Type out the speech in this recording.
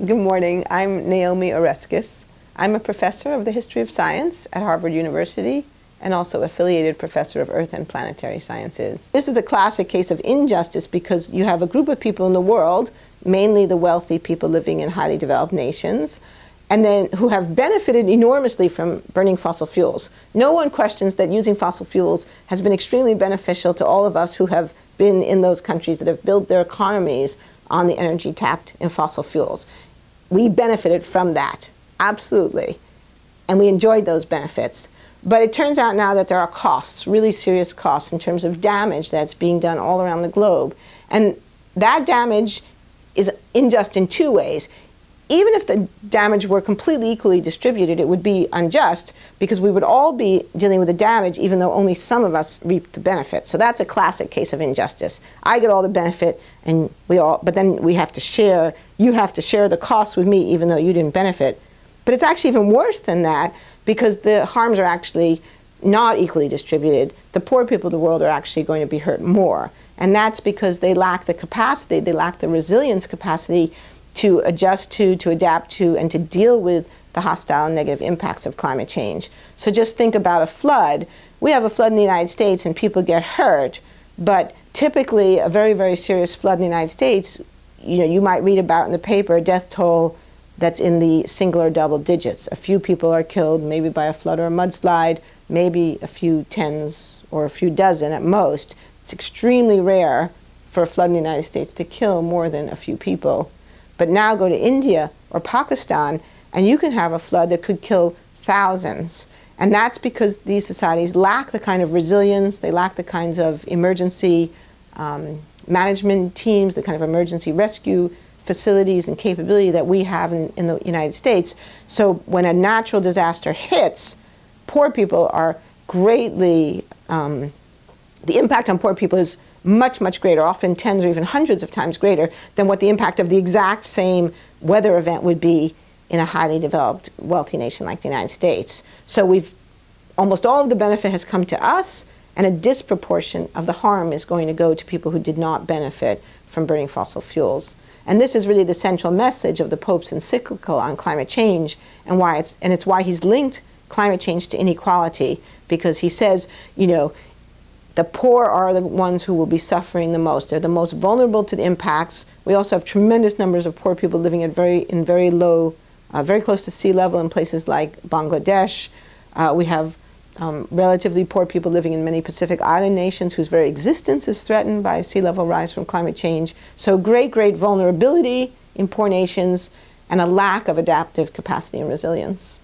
Good morning. I'm Naomi Oreskes. I'm a professor of the history of science at Harvard University and also affiliated professor of earth and planetary sciences. This is a classic case of injustice because you have a group of people in the world, mainly the wealthy people living in highly developed nations, and then who have benefited enormously from burning fossil fuels. No one questions that using fossil fuels has been extremely beneficial to all of us who have been in those countries that have built their economies on the energy tapped in fossil fuels. We benefited from that, absolutely, and we enjoyed those benefits. But it turns out now that there are costs, really serious costs in terms of damage that's being done all around the globe. And that damage is unjust in two ways. Even if the damage were completely equally distributed, it would be unjust because we would all be dealing with the damage even though only some of us reap the benefit. So that's a classic case of injustice. I get all the benefit and but then we have to share, you have to share the costs with me even though you didn't benefit. But it's actually even worse than that because the harms are actually not equally distributed. The poor people of the world are actually going to be hurt more. And that's because they lack the capacity, they lack the resilience capacity to adjust to adapt to, and to deal with the hostile and negative impacts of climate change. So just think about a flood. We have a flood in the United States and people get hurt, but typically a very, very serious flood in the United States, you might read about in the paper a death toll that's in the single or double digits. A few people are killed, maybe by a flood or a mudslide, maybe a few tens or a few dozen at most. It's extremely rare for a flood in the United States to kill more than a few people. But now go to India or Pakistan, and you can have a flood that could kill thousands. And that's because these societies lack the kind of resilience, they lack the kinds of emergency management teams, the kind of emergency rescue facilities and capability that we have in the United States. So when a natural disaster hits, poor people are greatly, the impact on poor people is much, much greater, often tens or even hundreds of times greater than what the impact of the exact same weather event would be in a highly developed, wealthy nation like the United States. So almost all of the benefit has come to us, and a disproportion of the harm is going to go to people who did not benefit from burning fossil fuels. And this is really the central message of the Pope's encyclical on climate change, and it's why he's linked climate change to inequality, because he says, the poor are the ones who will be suffering the most. They're the most vulnerable to the impacts. We also have tremendous numbers of poor people living in very low, very close to sea level in places like Bangladesh. We have relatively poor people living in many Pacific Island nations whose very existence is threatened by sea level rise from climate change. So great, great vulnerability in poor nations and a lack of adaptive capacity and resilience.